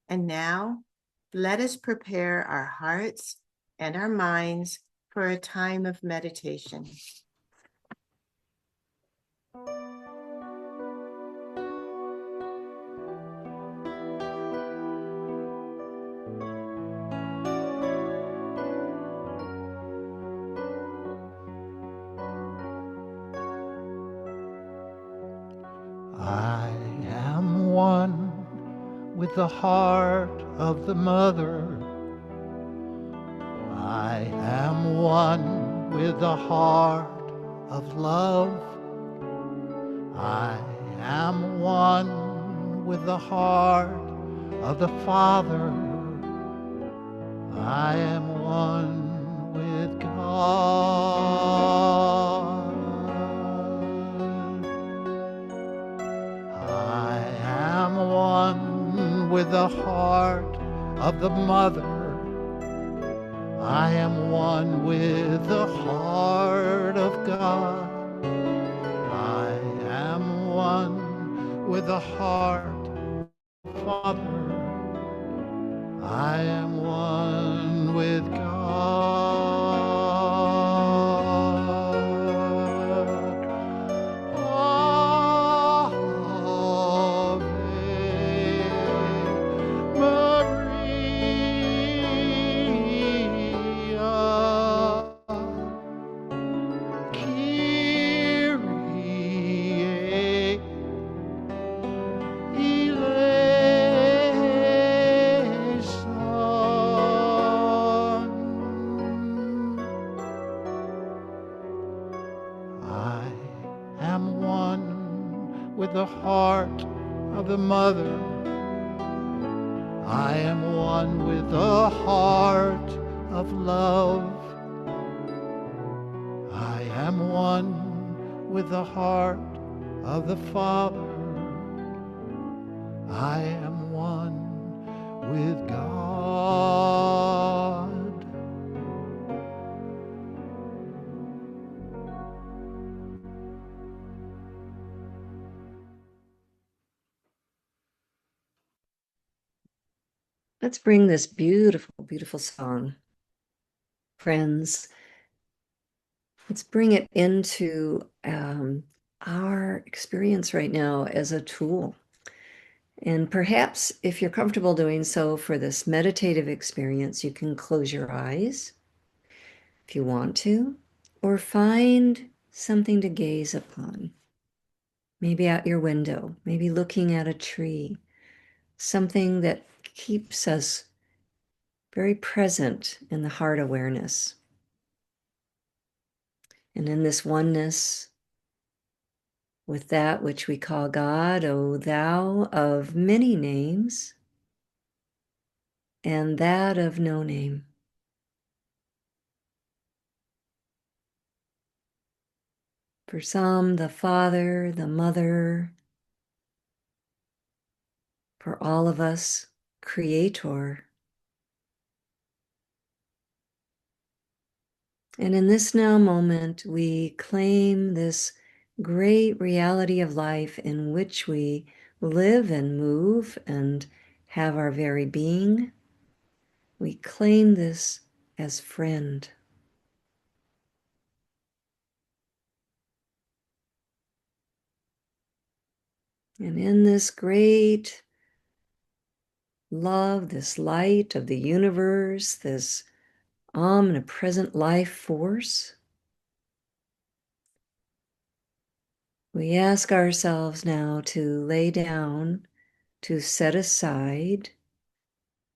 And now, let us prepare our hearts and our minds for a time of meditation. I am one with the heart of the mother. I am one with the heart of love. I am one with the heart of the Father. I am one with God. I am one with the heart of the mother. I am one with the heart of God. I am one with the heart of the Father. I am one with God. The heart of the mother. I am one with the heart of love. I am one with the heart of the Father. I am one with God. Let's bring this beautiful, beautiful song, friends. Let's bring it into our experience right now as a tool. And perhaps if you're comfortable doing so for this meditative experience, you can close your eyes if you want to, or find something to gaze upon. Maybe out your window, maybe looking at a tree, something that keeps us very present in the heart awareness. And in this oneness with that which we call God, O Thou of many names, and that of no name. For some, the Father, the Mother. For all of us, Creator. And in this now moment, we claim this great reality of life in which we live and move and have our very being. We claim this as friend. And in this great love, this light of the universe, this omnipresent life force, we ask ourselves now to lay down, to set aside,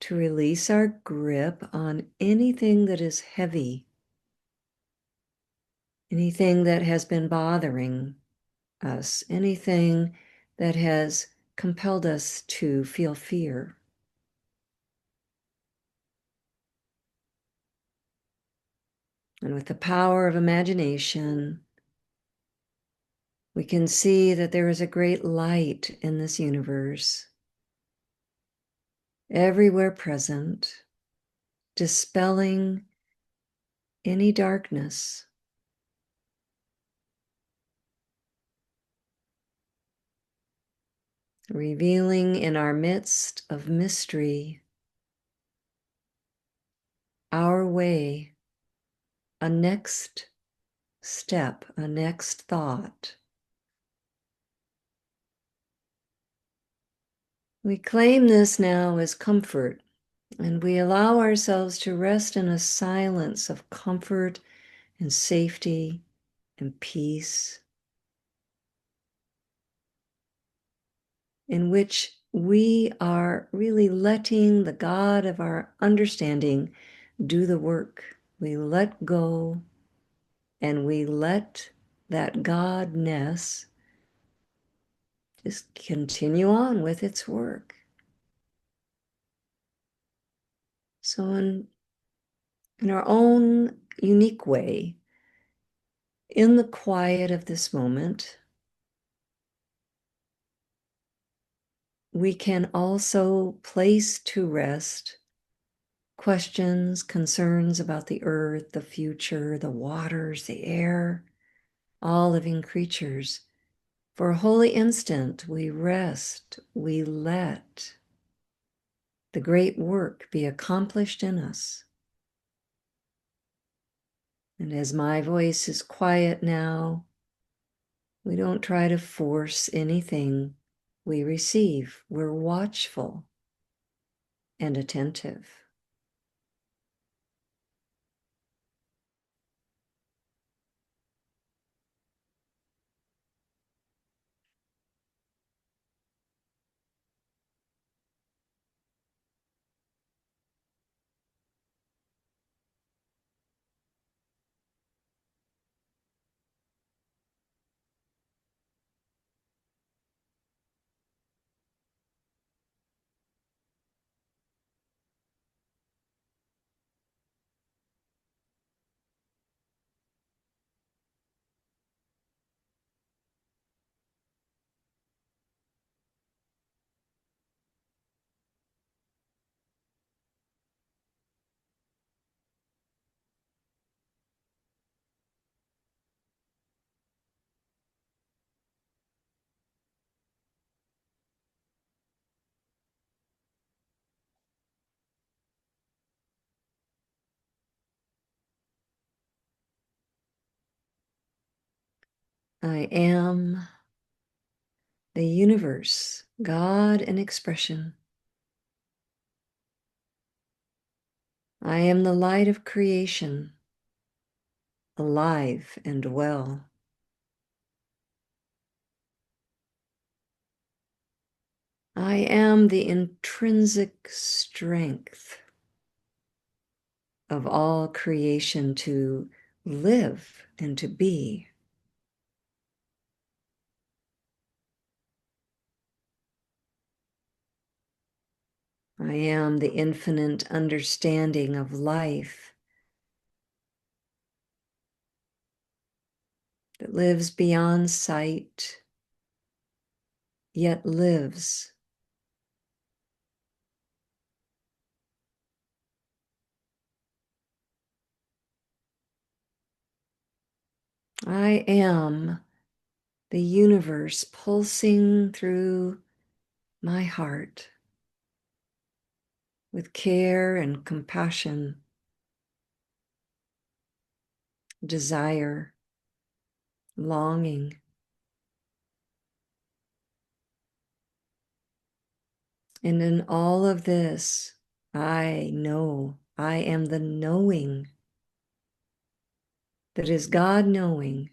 to release our grip on anything that is heavy, anything that has been bothering us, anything that has compelled us to feel fear. And with the power of imagination, we can see that there is a great light in this universe, everywhere present, dispelling any darkness. revealing in our midst of mystery our way, a next step, a next thought. We claim this now as comfort, and we allow ourselves to rest in a silence of comfort and safety and peace, in which we are really letting the God of our understanding do the work. We let go and we let that Godness just continue on with its work. So in our own unique way, in the quiet of this moment, we can also place to rest questions, concerns about the earth, the future, the waters, the air, all living creatures. For a holy instant, we rest, we let the great work be accomplished in us. And as my voice is quiet now, we don't try to force anything we receive. We're watchful and attentive. I am the universe, God in expression. I am the light of creation, alive and well. I am the intrinsic strength of all creation to live and to be. I am the infinite understanding of life that lives beyond sight, yet lives. I am the universe pulsing through my heart with care and compassion, desire, longing. And in all of this, I know I am the knowing that is God knowing.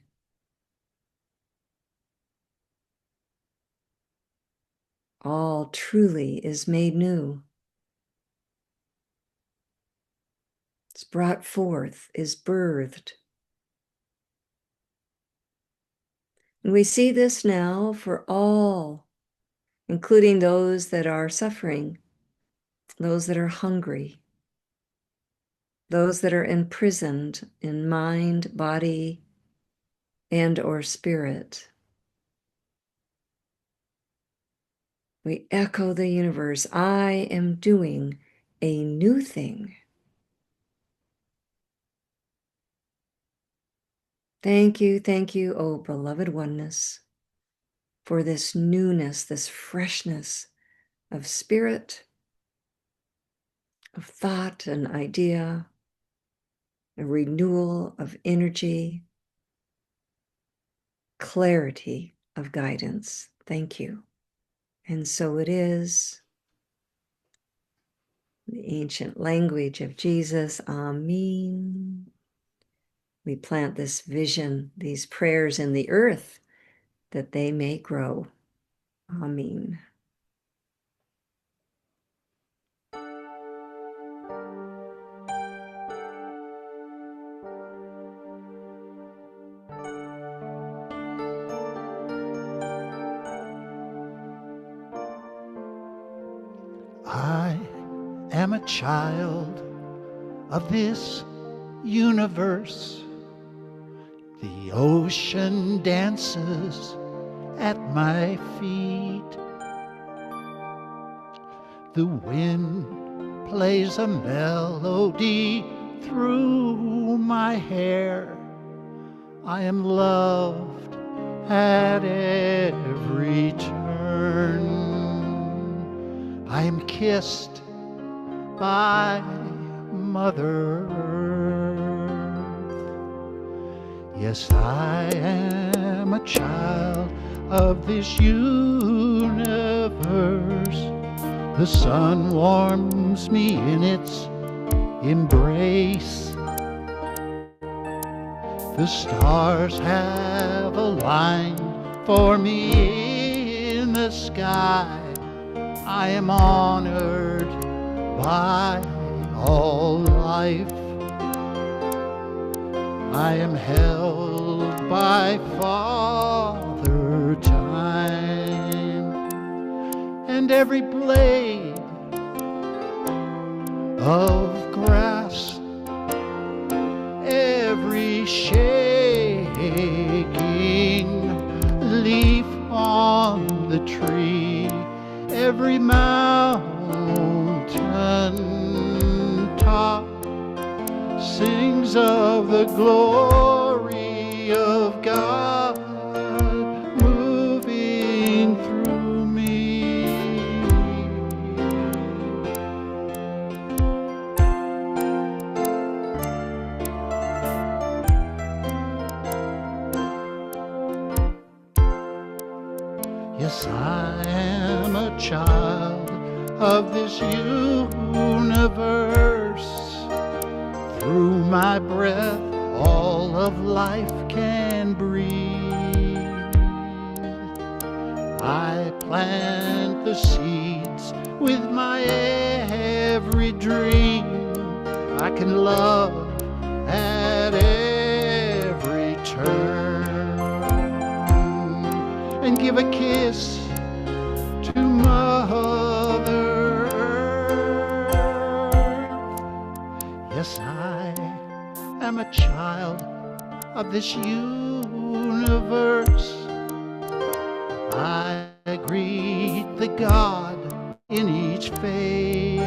All truly is made new. It's brought forth, is birthed. And we see this now for all, including those that are suffering, those that are hungry, those that are imprisoned in mind, body, and or spirit. We echo the universe. I am doing a new thing. Thank you, oh beloved oneness. for this newness, this freshness of spirit, of thought and idea, a renewal of energy, clarity of guidance. Thank you. And so it is. The ancient language of Jesus, Amen. We plant this vision, these prayers in the earth, that they may grow. Amen. I am a child of this universe. The ocean dances at my feet. The wind plays a melody through my hair. I am loved at every turn. I am kissed by Mother Earth. Yes, I am a child of this universe. The sun warms me in its embrace. The stars have aligned for me in the sky. I am honored by all life. I am held by Father Time, and every blade of grass, every shaking leaf on the tree, every mountain top sings of the glory of God moving through me. Yes, I am a child of this universe. Through my breath, all of life can breathe. I plant the seeds with my every dream. I can love at every turn and give a kiss to Mother Earth. Yes, I am a child of this universe. I greet the God in each face.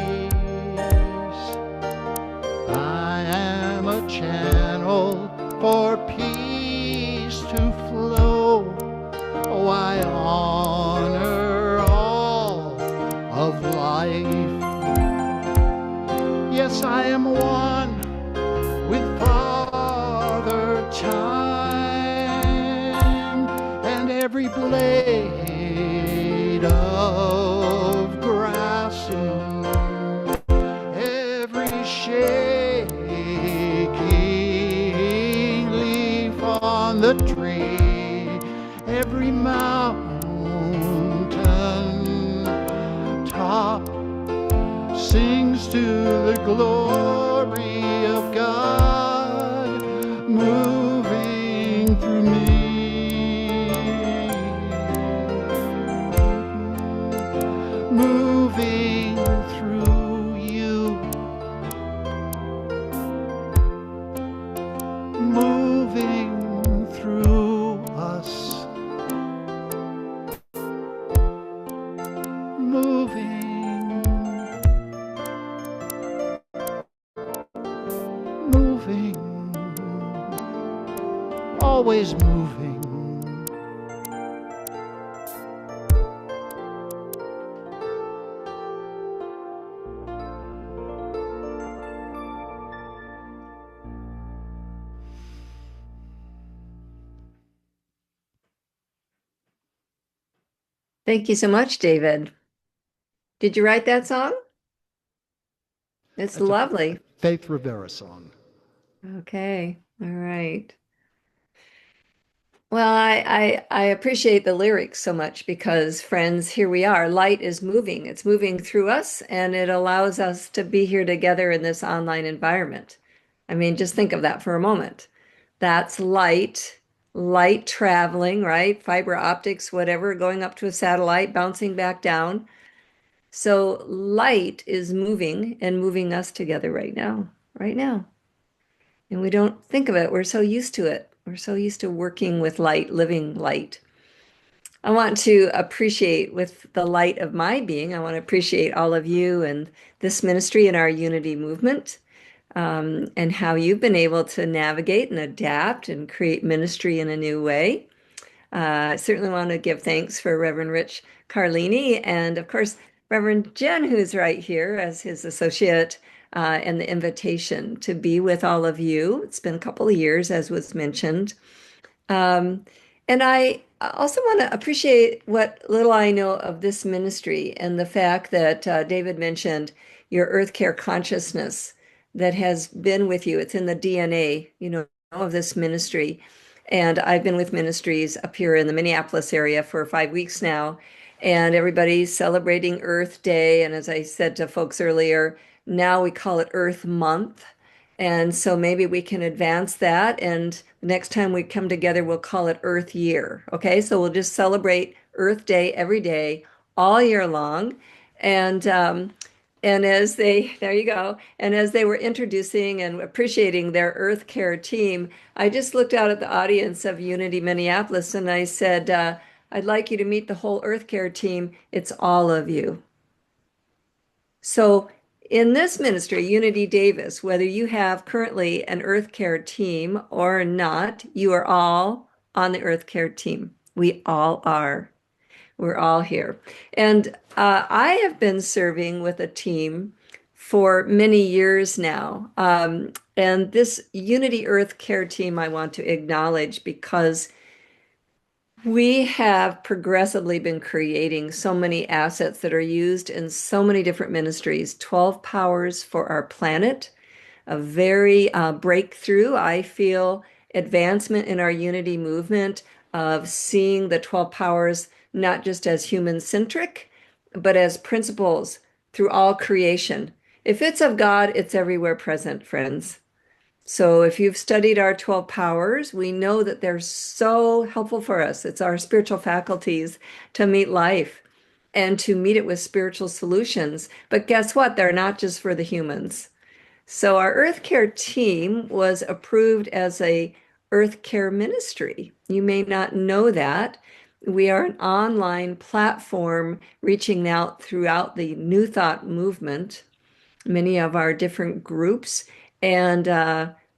I am a channel for peace to flow. Oh, I honor all of life. Yes, I am one with Father Time, and every blade of grass, every shaking leaf on the tree, every mountain top sings to the glory of God moving through me. Moving through you. Moving through us. Moving, moving, always moving. Thank you so much, David. Did you write that song? It's That's a lovely. Faith Rivera song. Okay. All right. Well, I appreciate the lyrics so much because, friends, here we are. Light is moving. It's moving through us, and it allows us to be here together in this online environment. I mean, just think of that for a moment. That's light, light traveling, right? Fiber optics, whatever, going up to a satellite, bouncing back down. So light is moving and moving us together right now, right now. And we don't think of it. We're so used to it. We're so used to working with light, living light. I want to appreciate with the light of my being, I want to appreciate all of you and this ministry and our unity movement, and how you've been able to navigate and adapt and create ministry in a new way. I certainly want to give thanks for Reverend Rich Carlini and, of course, Reverend Jen, who's right here as his associate, and the invitation to be with all of you. It's been a couple of years, as was mentioned. Um, and I also want to appreciate what little I know of this ministry and the fact that David mentioned your earth care consciousness that has been with you. It's in the DNA, of this ministry. And I've been with ministries up here in the Minneapolis area for 5 weeks now, and everybody's celebrating Earth Day. And as I said to folks earlier, now we call it Earth Month. And so maybe we can advance that. And next time we come together, we'll call it Earth Year. Okay. So we'll just celebrate Earth Day every day, all year long. And as they, there you go. And as they were introducing and appreciating their Earth Care team, I just looked out at the audience of Unity Minneapolis and I said, I'd like you to meet the whole Earth Care team. It's all of you. So, in this ministry, Unity Davis, whether you have currently an Earth Care team or not, you are all on the Earth Care team. We all are. We're all here. And I have been serving with a team for many years now. And this Unity Earth Care team I want to acknowledge because we have progressively been creating so many assets that are used in so many different ministries. 12 powers for our planet, a very breakthrough, I feel, advancement in our unity movement of seeing the 12 powers not just as human centric, but as principles through all creation. If it's of God, it's everywhere present, friends. So if you've studied our 12 powers, we know that they're so helpful for us. It's our spiritual faculties to meet life and to meet it with spiritual solutions. But guess what? They're not just for the humans. So our Earth Care team was approved as a Earth Care ministry. You may not know that. We are an online platform reaching out throughout the New Thought movement, many of our different groups, and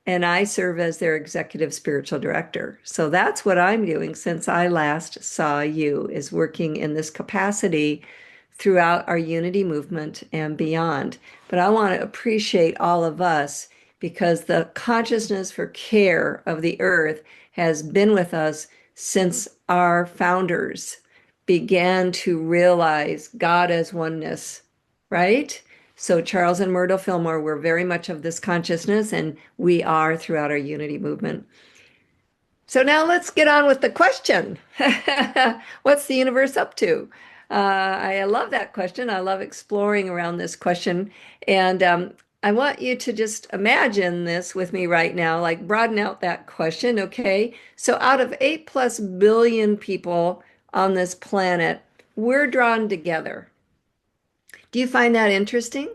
and I serve as their executive spiritual director. So that's what I'm doing since I last saw you, is working in this capacity throughout our unity movement and beyond. But I want to appreciate all of us because the consciousness for care of the earth has been with us since our founders began to realize God as oneness, right? So Charles and Myrtle Fillmore were very much of this consciousness, and we are throughout our unity movement. So now let's get on with the question. What's the universe up to? I love that question. I love exploring around this question. And I want you to just imagine this with me right now, like broaden out that question. Okay. So out of 8+ billion people on this planet, we're drawn together. Do you find that interesting?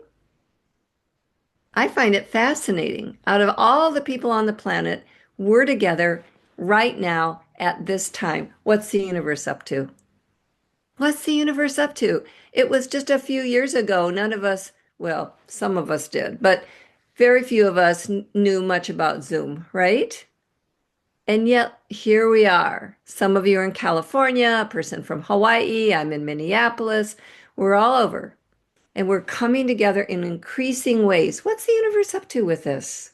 I find it fascinating. Out of all the people on the planet, we're together right now at this time. What's the universe up to? What's the universe up to? It was just a few years ago. None of us, well, some of us did, but very few of us knew much about Zoom, right? And yet here we are. Some of you are in California, a person from Hawaii, I'm in Minneapolis. We're all over. And we're coming together in increasing ways. What's the universe up to with this?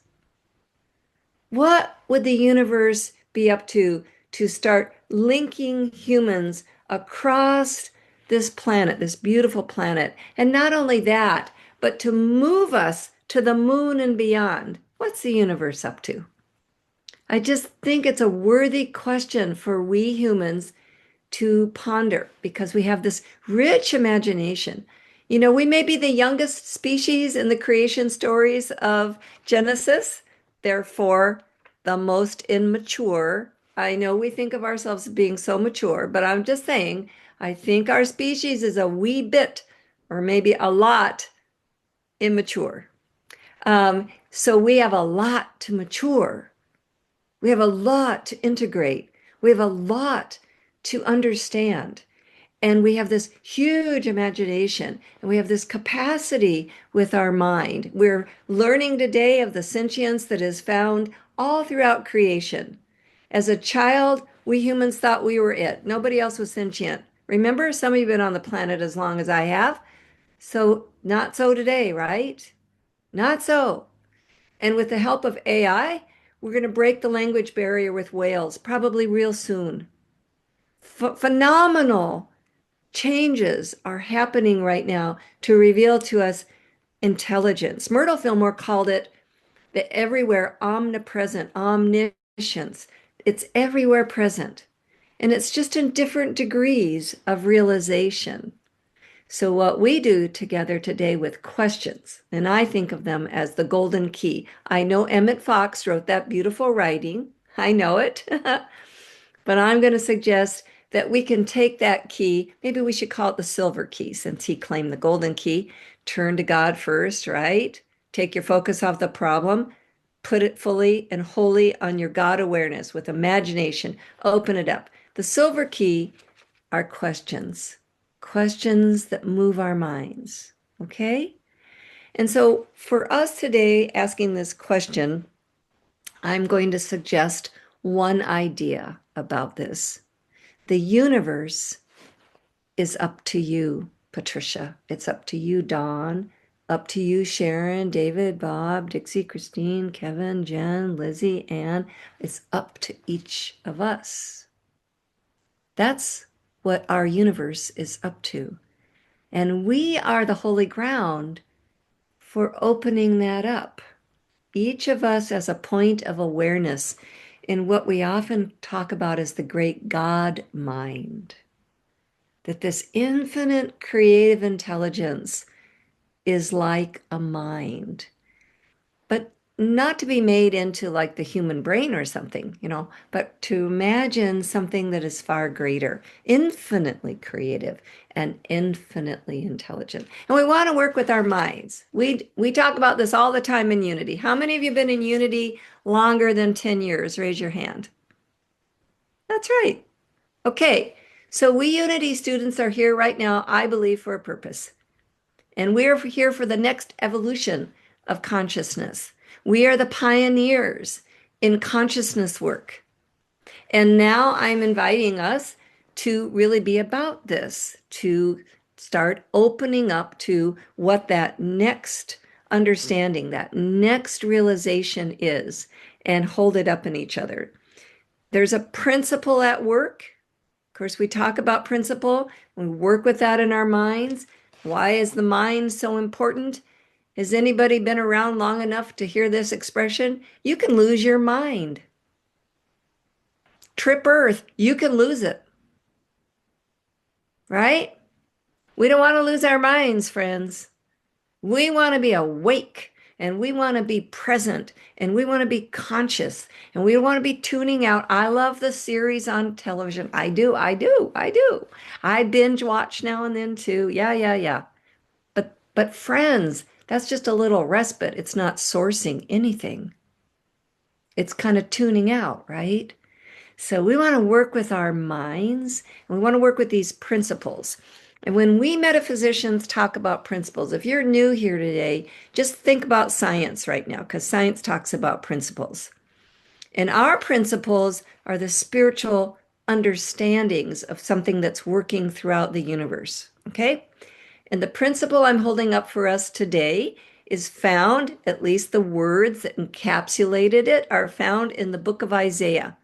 What would the universe be up to start linking humans across this planet, this beautiful planet. And not only that, but to move us to the moon and beyond. What's the universe up to? I just think it's a worthy question for we humans to ponder because we have this rich imagination. You know, we may be the youngest species in the creation stories of Genesis, therefore, the most immature. I know we think of ourselves as being so mature, but I'm just saying, I think our species is a wee bit or maybe a lot immature. So we have a lot to mature. We have a lot to integrate. We have a lot to understand. And we have this huge imagination and we have this capacity with our mind. We're learning today of the sentience that is found all throughout creation. As a child, we humans thought we were it. Nobody else was sentient. Remember, some of you have been on the planet as long as I have. So, not so today, right? Not so. And with the help of AI, we're going to break the language barrier with whales, probably real soon. Phenomenal changes are happening right now to reveal to us intelligence. Myrtle Fillmore called it the everywhere omnipresent, omniscience. It's everywhere present. And it's just in different degrees of realization. So, what we do together today with questions, and I think of them as the golden key. I know Emmett Fox wrote that beautiful writing. I know it. But I'm going to suggest that we can take that key. Maybe we should call it the silver key since he claimed the golden key. Turn to God first, right? Take your focus off the problem. Put it fully and wholly on your God awareness with imagination. Open it up. The silver key are questions, questions that move our minds. Okay? And so for us today, asking this question, I'm going to suggest one idea about this. The universe is up to you, Patricia. It's up to you, Dawn. Up to you, Sharon, David, Bob, Dixie, Christine, Kevin, Jen, Lizzie, Ann. It's up to each of us. That's what our universe is up to. And we are the holy ground for opening that up. Each of us as a point of awareness in what we often talk about as the great God mind. That this infinite creative intelligence is like a mind, but not to be made into like the human brain or something, but to imagine something that is far greater, infinitely creative and infinitely intelligent. And we want to work with our minds. We talk about this all the time in Unity. How many of you have been in Unity longer than 10 years? Raise your hand. That's right. Okay. So we Unity students are here right now, I believe, for a purpose. And we're here for the next evolution of consciousness. We are the pioneers in consciousness work. And now I'm inviting us to really be about this, to start opening up to what that next understanding, that next realization is, and hold it up in each other. There's a principle at work. Of course, we talk about principle. We work with that in our minds. Why is the mind so important? Has anybody been around long enough to hear this expression? You can lose your mind. Trip Earth, you can lose it. Right? We don't want to lose our minds, friends. We want to be awake and we want to be present and we want to be conscious and we want to be tuning out. I love the series on television. I do. I binge watch now and then too. Yeah. But friends, that's just a little respite. It's not sourcing anything. It's kind of tuning out, right? So we want to work with our minds and we want to work with these principles. And when we metaphysicians talk about principles, if you're new here today, just think about science right now, because science talks about principles. And our principles are the spiritual understandings of something that's working throughout the universe. Okay? And the principle I'm holding up for us today is found, at least the words that encapsulated it are found in the book of Isaiah,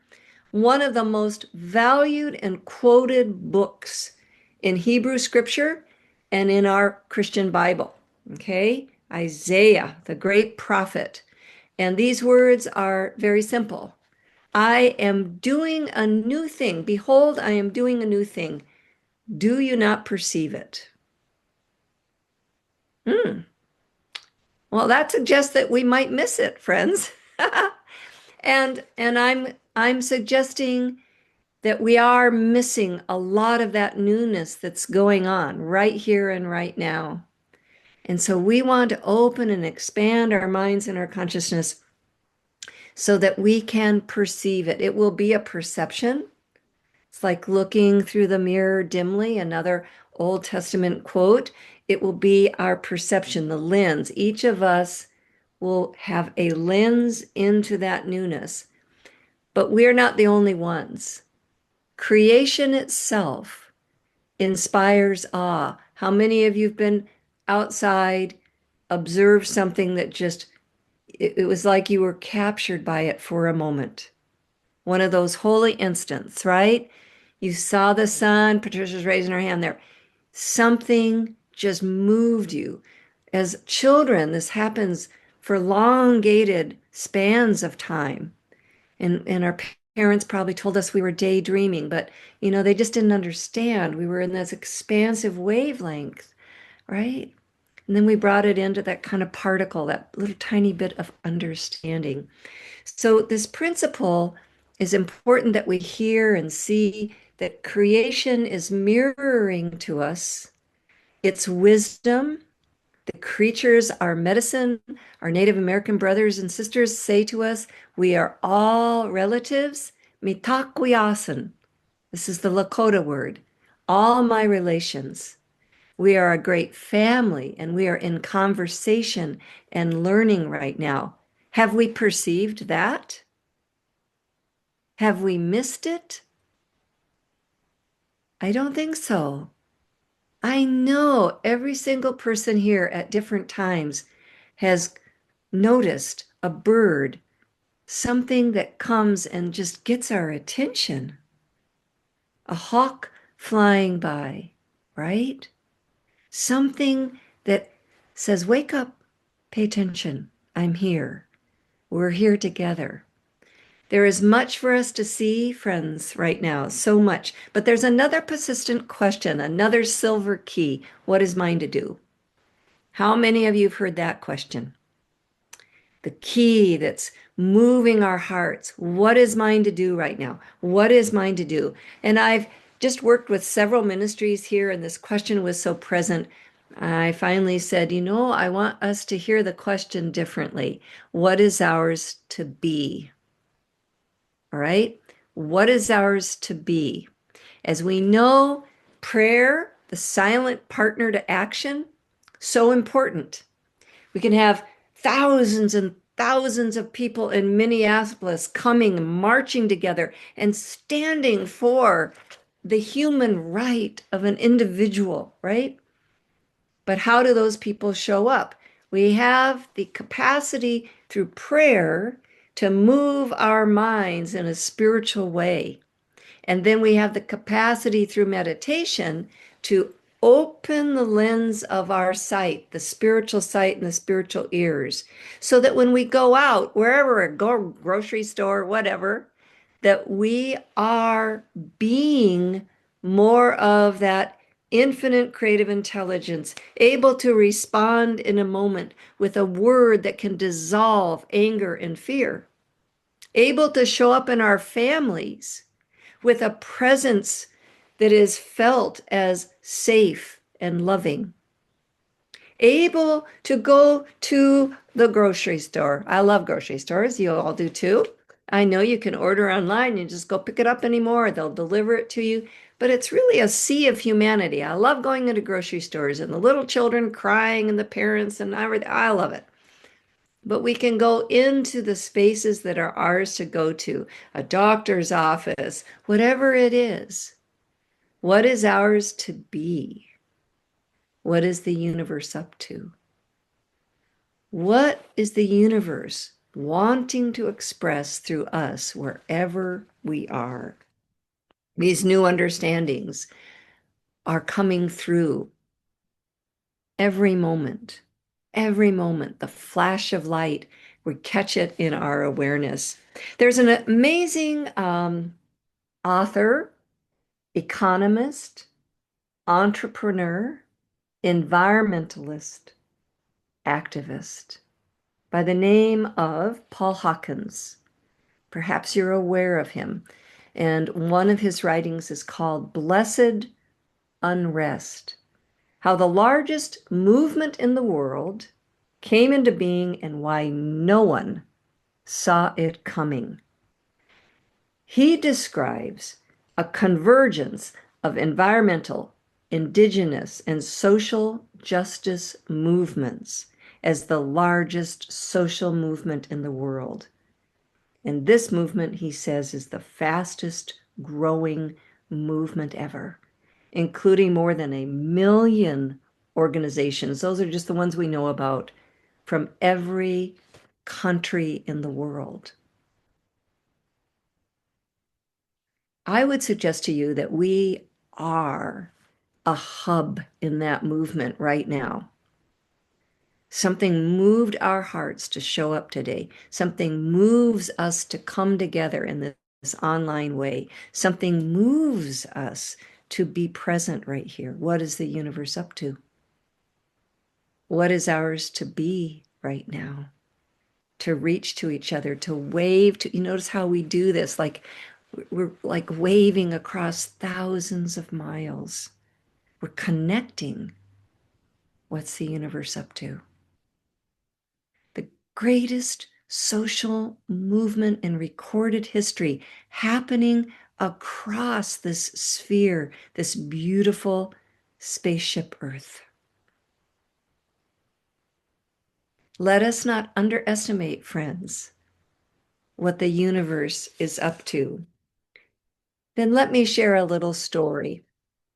one of the most valued and quoted books in Hebrew scripture and in our Christian Bible. Okay? Isaiah, the great prophet. And these words are very simple. I am doing a new thing. Behold, I am doing a new thing. Do you not perceive it? Well, that suggests that we might miss it, friends. And I'm suggesting that we are missing a lot of that newness that's going on right here and right now. And so we want to open and expand our minds and our consciousness so that we can perceive it. It will be a perception. It's like looking through the mirror dimly, another Old Testament quote. It will be our perception, the lens. Each of us will have a lens into that newness, but we're not the only ones. Creation itself inspires awe. How many of you have been outside, observed something that just, it was like you were captured by it for a moment? One of those holy instants, right? You saw the sun, Patricia's raising her hand there. Something just moved you. As children, this happens for elongated spans of time. And our parents probably told us we were daydreaming, but they just didn't understand. We were in this expansive wavelength, right? And then we brought it into that kind of particle, that little tiny bit of understanding. So this principle is important that we hear and see that creation is mirroring to us its wisdom. The creatures are medicine. Our Native American brothers and sisters say to us, we are all relatives. Mitakuyasan. This is the Lakota word. All my relations. We are a great family and we are in conversation and learning right now. Have we perceived that? Have we missed it? I don't think so. I know every single person here at different times has noticed a bird, something that comes and just gets our attention. A hawk flying by, right? Something that says, wake up, pay attention, I'm here. We're here together. There is much for us to see, friends, right now, so much. But there's another persistent question, another silver key. What is mine to do? How many of you have heard that question? The key that's moving our hearts. What is mine to do right now? What is mine to do? And I've just worked with several ministries here, and this question was so present. I finally said, I want us to hear the question differently. What is ours to be? All right. What is ours to be? As we know, prayer, the silent partner to action, so important. We can have thousands and thousands of people in Minneapolis coming, marching together, and standing for the human right of an individual, right? But how do those people show up? We have the capacity through prayer to move our minds in a spiritual way. And then we have the capacity through meditation to open the lens of our sight, the spiritual sight and the spiritual ears, so that when we go out, wherever, go grocery store, whatever, that we are being more of that infinite creative intelligence, able to respond in a moment with a word that can dissolve anger and fear, able to show up in our families with a presence that is felt as safe and loving, able to go to the grocery store. I love grocery stores. You all do too. I know you can order online. You just go pick it up anymore. They'll deliver it to you. But it's really a sea of humanity. I love going into grocery stores and the little children crying and the parents and everything. I love it. But we can go into the spaces that are ours to go to, a doctor's office, whatever it is. What is ours to be? What is the universe up to? What is the universe wanting to express through us wherever we are? These new understandings. are coming through every moment, the flash of light, we catch it in our awareness. There's an amazing author, economist, entrepreneur, environmentalist, activist by the name of Paul Hawkins. Perhaps you're aware of him. And one of his writings is called Blessed Unrest: How the Largest Movement in the World Came into Being and Why No One Saw It Coming. He describes a convergence of environmental, indigenous, and social justice movements as the largest social movement in the world. And this movement, he says, is the fastest growing movement ever, including more than 1 million organizations. Those are just the ones we know about from every country in the world. I would suggest to you that we are a hub in that movement right now. Something moved our hearts to show up today. Something moves us to come together in this online way. Something moves us to be present right here. What is the universe up to? What is ours to be right now? To reach to each other, to wave to, you notice how we do this, like we're like waving across thousands of miles. We're connecting. What's the universe up to? The greatest social movement in recorded history happening across this sphere, this beautiful spaceship Earth. Let us not underestimate, friends, what the universe is up to. Then let me share a little story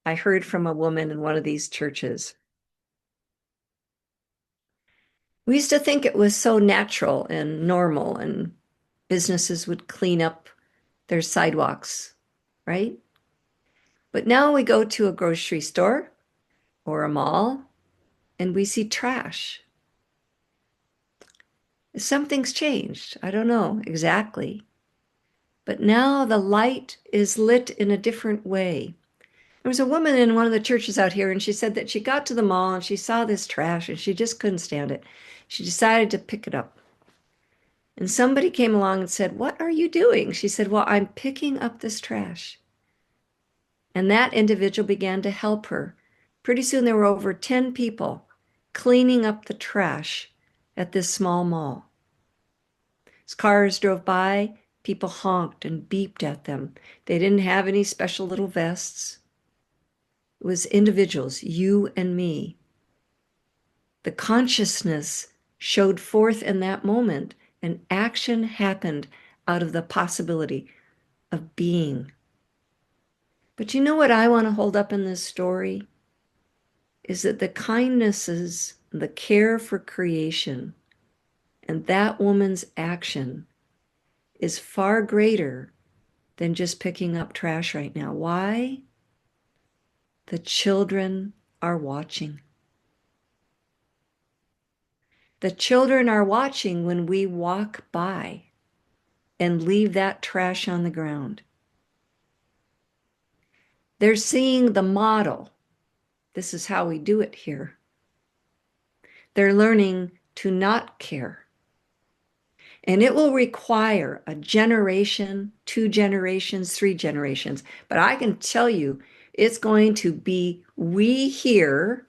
I heard from a woman in one of these churches. We used to think it was so natural and normal, and businesses would clean up their sidewalks, right? But now we go to a grocery store or a mall and we see trash. Something's changed. I don't know exactly. But now the light is lit in a different way. There was a woman in one of the churches out here, and she said that she got to the mall and she saw this trash and she just couldn't stand it. She decided to pick it up. And somebody came along and said, "What are you doing?" She said, "Well, I'm picking up this trash." And that individual began to help her. Pretty soon there were over 10 people cleaning up the trash at this small mall. As cars drove by, people honked and beeped at them. They didn't have any special little vests. It was individuals, you and me. The consciousness showed forth in that moment, and action happened out of the possibility of being. But you know what I want to hold up in this story? Is that the kindnesses, the care for creation, and that woman's action is far greater than just picking up trash right now. Why? The children are watching. The children are watching when we walk by and leave that trash on the ground. They're seeing the model. This is how we do it here. They're learning to not care. And it will require a generation, 2 generations, 3 generations. But I can tell you, it's going to be we here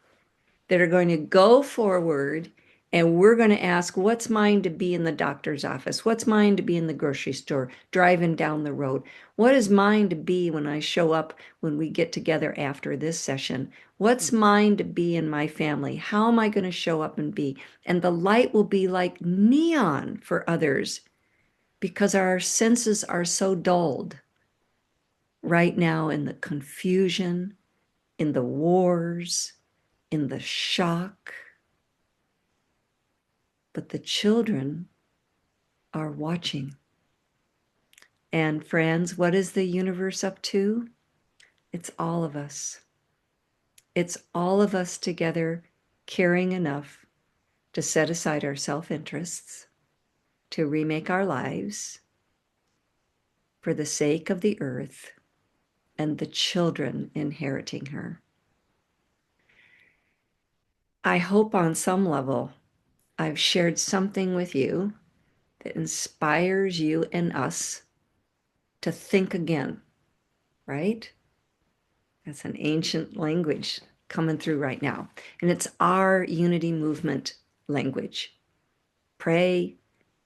that are going to go forward, and we're going to ask, what's mine to be in the doctor's office? What's mine to be in the grocery store, driving down the road? What is mine to be when I show up, when we get together after this session? What's mine to be in my family? How am I going to show up and be? And the light will be like neon for others because our senses are so dulled right now in the confusion, in the wars, in the shock. But the children are watching. And friends, what is the universe up to? It's all of us. It's all of us together caring enough to set aside our self-interests, to remake our lives for the sake of the earth and the children inheriting her. I hope on some level I've shared something with you that inspires you and us to think again, right? That's an ancient language coming through right now. And it's our unity movement language. Pray,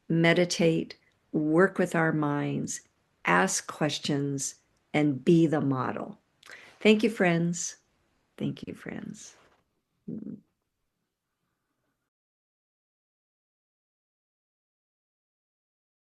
meditate, work with our minds, ask questions, and be the model. Thank you, friends. Thank you, friends.